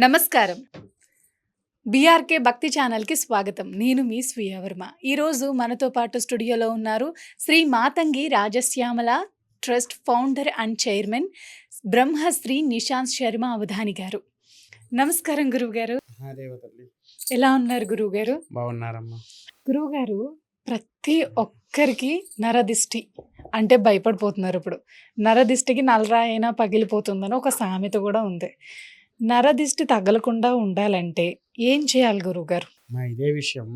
నమస్కారం. బీఆర్కే భక్తి ఛానల్‌కి స్వాగతం. నేను మీ స్వీయ వర్మ. ఈరోజు మనతో పాటు స్టూడియోలో ఉన్నారు Shri Matangi Rajashyamala trust founder and chairman Brahmashri Nishant Sharma Avadhani గారు. నమస్కారం గురువుగారు. ఎలా ఉన్నారు గురువుగారు? బాగున్నారమ్మా. గురువుగారు, ప్రతి ఒక్కరికి నరదిష్టి అంటే భయపడిపోతున్నారు ఇప్పుడు. నరదిష్టికి నల్లరాయి అయినా పగిలిపోతుందని ఒక సామెత కూడా ఉంది. నరదిష్టి తగలకుండా ఉండాలంటే ఏం చేయాలి గురువుగారు? ఇదే విషయం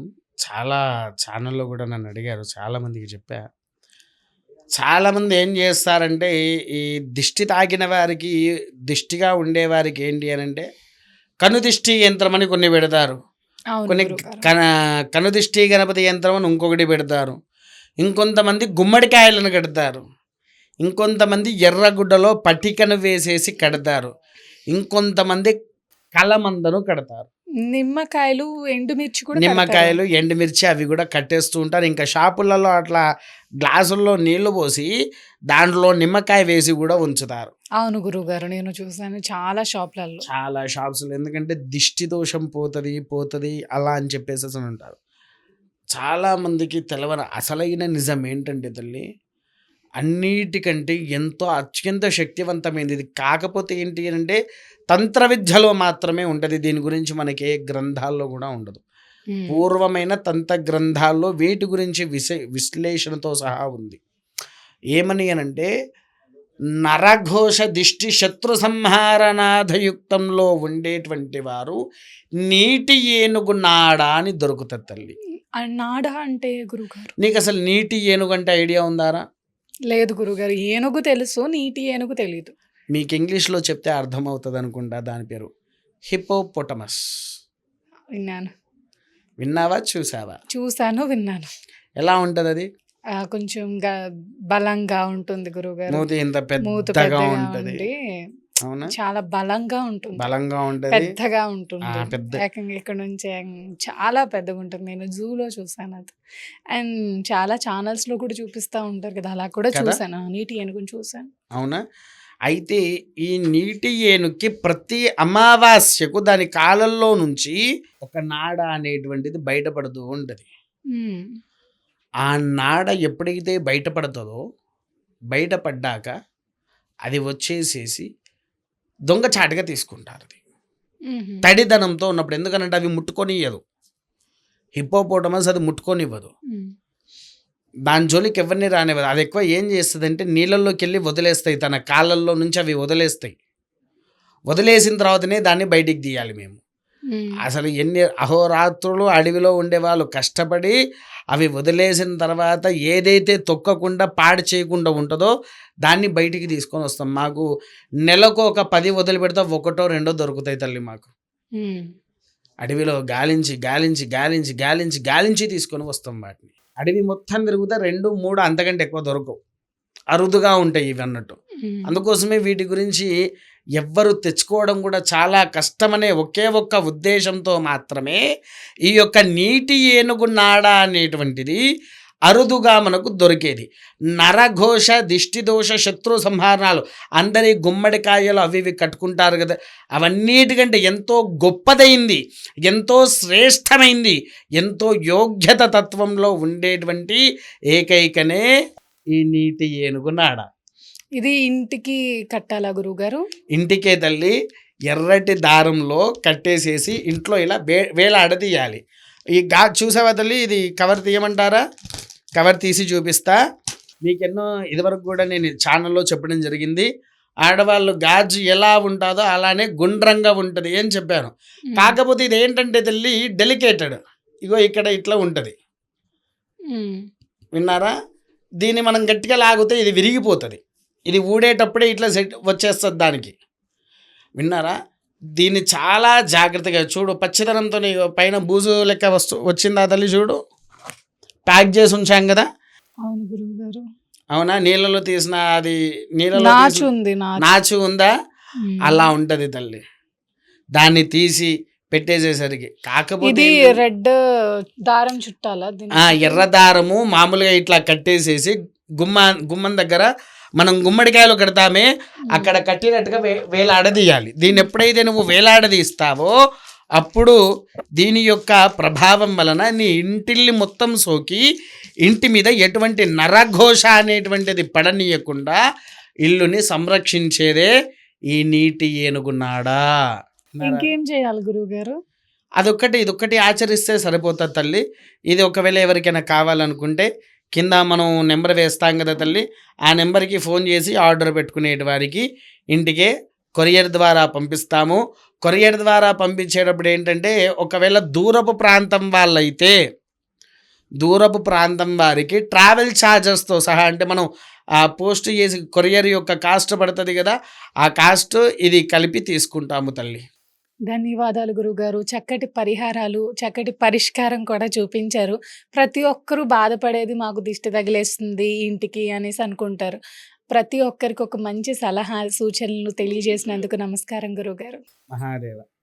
చాలా ఛానల్లో కూడా నన్ను అడిగారు, చాలా మందికి చెప్పా. చాలామంది ఏం చేస్తారంటే ఈ దిష్టి తాకిన వారికి, దిష్టిగా ఉండేవారికి ఏంటి అని అంటే కనుదిష్టి యంత్రం అని కొన్ని పెడతారు, అవును కొన్ని గురువుగారు. కనుదిష్టి గణపతి యంత్రం అని ఇంకొకటి పెడతారు, ఇంకొంతమంది గుమ్మడికాయలను కడతారు, ఇంకొంతమంది ఎర్రగుడ్డలో పటికను వేసేసి కడతారు, ఇంకొంతమంది కలమందను కడతారు. నిమ్మకాయలు, ఎండుమిర్చి కూడా కడతారు. నిమ్మకాయలు, ఎండుమిర్చి అవి కూడా కట్టేస్తూ ఉంటారు. ఇంకా షాపులలో అట్లా గ్లాసుల్లో నీళ్లు పోసి దాంట్లో నిమ్మకాయ వేసి కూడా ఉంచుతారు. అవును గురువుగారు, నేను చూసాను చాలా షాప్లలో. చాలా షాప్స్లో ఎందుకంటే దిష్టి దోషం పోతుంది అలా అని చెప్పేసి అసలు ఉంటారు. చాలామందికి తెలవని అసలైన నిజం ఏంటంటే తల్లి, అన్నిటికంటే ఎంతో అత్యంత శక్తివంతమైనది ఇది. కాకపోతే ఏంటి అంటే తంత్ర విద్యలో మాత్రమే ఉంటుంది. దీని గురించి మనకి ఏ గ్రంథాల్లో కూడా ఉండదు. పూర్వమైన తంత్ర గ్రంథాల్లో వీటి గురించి విశ్లేషణతో సహా ఉంది. ఏమని అనంటే నరఘోష దిష్టి శత్రు సంహారనాథయుక్తంలో ఉండేటువంటి వారు నీటి ఏనుగు నాడ అని దొరుకుతుంది తల్లి. నాడ అంటే గురువుగారు? నీకు అసలు నీటి ఏనుగు అంటే ఐడియా ఉందారా? లేదు గురువుగారు, ఏనుగు తెలుసు, నీటి ఏనుగు తెలియదు. మీకు ఇంగ్లీష్లో చెప్తే అర్థమవుతుంది అనుకుంటా. దాని పేరు హిపోపొటమస్. విన్నాను. విన్నావా, చూసావా? చూసాను, విన్నాను. ఎలా ఉంటుంది అది? కొంచెం బలంగా ఉంటుంది గురువుగారు. మూతి ఇంత మూతి పెద్దగా ఉంటుంది. ఉండి అవునా? చాలా బలంగా ఉంటుంది, బలంగా ఉంటుంది, పెద్దగా ఉంటుంది. పెద్ద ఏకంగా ఇక్కడ నుంచి చాలా పెద్దగా ఉంటుంది. నేను జూలో చూసాను అది. అండ్ చాలా ఛానల్స్ లో కూడా చూపిస్తూ ఉంటారు కదా, అలా కూడా కదా? చూసాను. నీటి ఏనుగుని చూసాను. అవునా? అయితే ఈ నీటి ఏనుగుకి ప్రతి అమావాస్యకు దాని కాలంలో నుంచి ఒక నాడ అనేటువంటిది బయటపడుతూ ఉంటుంది. మ్మ్. ఆ నాడ ఎప్పుడైతే బయటపడుతుందో, బయటపడ్డాక అది వచ్చేసేసి దొంగచాటుగా తీసుకుంటారు. అది మ్మ్. తడిదనంతో ఉన్నప్పుడు. ఎందుకనంటే అవి ముట్టుకొనివ్వదు. హిపోపోటమస్ అది ముట్టుకొనివ్వదు. మ్మ్. దాని జోలికి ఎవరిని రానివ్వదు. అది ఎక్కువ ఏం చేస్తుంది అంటే నీళ్ళల్లోకి వెళ్ళి వదిలేస్తాయి, తన కాళ్ళల్లో నుంచి అవి వదిలేస్తాయి. వదిలేసిన తర్వాతనే దాన్ని బయటికి తీయాలి మేము. మ్మ్. అసలు ఎన్ని అహోరాత్రులు అడవిలో ఉండేవాళ్ళు కష్టపడి అవి వదిలేసిన తర్వాత ఏదైతే తొక్కకుండా పాడు చేయకుండా ఉంటుందో దాన్ని బయటికి తీసుకొని వస్తాం. మాకు నెలకు ఒక 10 వదిలిపెడితే ఒకటో రెండో దొరుకుతాయి తల్లి మాకు. మ్మ్. అడవిలో గాలించి గాలించి గాలించి గాలించి గాలించి తీసుకొని వస్తాం వాటిని. అడవి మొత్తం తిరుగుతా 2, 3 అంతకంటే ఎక్కువ దొరకవు, అరుదుగా ఉంటాయి ఇవి అన్నట్టు. మ్మ్. అందుకోసమే వీటి గురించి ఎవ్వరు తెచ్చుకోవడం కూడా చాలా కష్టమనే ఒకే ఒక్క ఉద్దేశంతో మాత్రమే ఈ యొక్క నీటి ఏనుగు నాడ అనేటువంటిది అరుదుగా మనకు దొరికేది. నరఘోష, దిష్టి దోష, శత్రు సంహారణాలు, అందరి గుమ్మడికాయలు అవి ఇవి కట్టుకుంటారు కదా, అవన్నిటికంటే ఎంతో గొప్పదైంది, ఎంతో శ్రేష్టమైంది, ఎంతో యోగ్యత తత్వంలో ఉండేటువంటి ఏకైకనే ఈ నీటి ఏనుగు నాడ. ఇది ఇంటికి కట్టాలా గురువుగారు? ఇంటికే తల్లి. ఎర్రటి దారంలో కట్టేసేసి ఇంట్లో ఇలా వేలాడదీయాలి. ఈ చూసావా తల్లి, ఇది కవర్ తీయమంటారా? కవర్ తీసి చూపిస్తా. మీకెన్నో ఇదివరకు కూడా నేను ఛానల్లో చెప్పడం జరిగింది. ఆడవాళ్ళు గాజు ఎలా ఉంటుందో అలానే గుండ్రంగా ఉంటుంది అని చెప్పాను. మ్మ్. కాకపోతే ఇది ఏంటంటే తల్లి డెలికేటెడ్. ఇగో ఇక్కడ ఇట్లా ఉంటుంది, మ్మ్. విన్నారా? దీన్ని మనం గట్టిగా లాగితే ఇది విరిగిపోతుంది. ఇది ఊడేటప్పుడే ఇట్లా సెట్ వచ్చేస్తుంది దానికి, విన్నారా? దీన్ని చాలా జాగ్రత్తగా చూడు. పచ్చిదనంతో పైన బూజు లెక్క వచ్చిందా తల్లి? చూడు, ప్యాక్ చేసి ఉంచాం కదా. అవును గురువుగారు. అవునా? నీళ్ళలో తీసిన అది నీళ్ళలో నాచు ఉంది, నాచు ఉందా? మ్మ్. అలా ఉంటుంది తల్లి. దాన్ని తీసి పెట్టేసేసరికి కాకపోతే ఇది రెడ్ దారం చుట్టాలా? ఎర్ర దారము మామూలుగా ఇట్లా కట్టేసేసి గుమ్మం దగ్గర మనం గుమ్మడికాయలు కడతామే అక్కడ కట్టినట్టుగా వేలాడదీయాలి. దీన్ని ఎప్పుడైతే నువ్వు వేలాడదీస్తావో అప్పుడు దీని యొక్క ప్రభావం వలన నీ ఇంటిల్ని మొత్తం సోకి ఇంటి మీద ఎటువంటి నరఘోష అనేటువంటిది పడనీయకుండా ఇల్లుని సంరక్షించేదే ఈ నీటి ఏనుగున్నాడా. ఇంకేం చేయాలి గురువుగారు? ఇదొక్కటి ఆచరిస్తే సరిపోతుంది తల్లి. ఇది ఒకవేళ ఎవరికైనా కావాలనుకుంటే కింద మనం నెంబర్ వేస్తాం కదా తల్లి, ఆ నెంబర్కి ఫోన్ చేసి ఆర్డర్ పెట్టుకునేటి వారికి ఇంటికే కొరియర్ ద్వారా పంపిస్తాము. కొరియర్ ద్వారా పంపించేటప్పుడు ఏంటంటే ఒకవేళ దూరపు ప్రాంతం వాళ్ళైతే దూరపు ప్రాంతం వారికి ట్రావెల్ ఛార్జెస్తో సహా, అంటే మనం ఆ పోస్ట్ చేసి కొరియర్ యొక్క కాస్ట్ పడుతుంది కదా, ఆ కాస్ట్ ఇది కలిపి తీసుకుంటాము తల్లి. ధన్యవాదాలు గురువుగారు. చక్కటి పరిహారాలు, చక్కటి పరిష్కారం కూడా చూపించారు. ప్రతి ఒక్కరూ బాధపడేది మాకు దిష్టి తగిలేస్తుంది ఇంటికి అనేసి అనుకుంటారు. ప్రతి ఒక్కరికి ఒక మంచి సలహా, సూచనలు తెలియజేసినందుకు నమస్కారం గురువుగారు. మహాదేవ.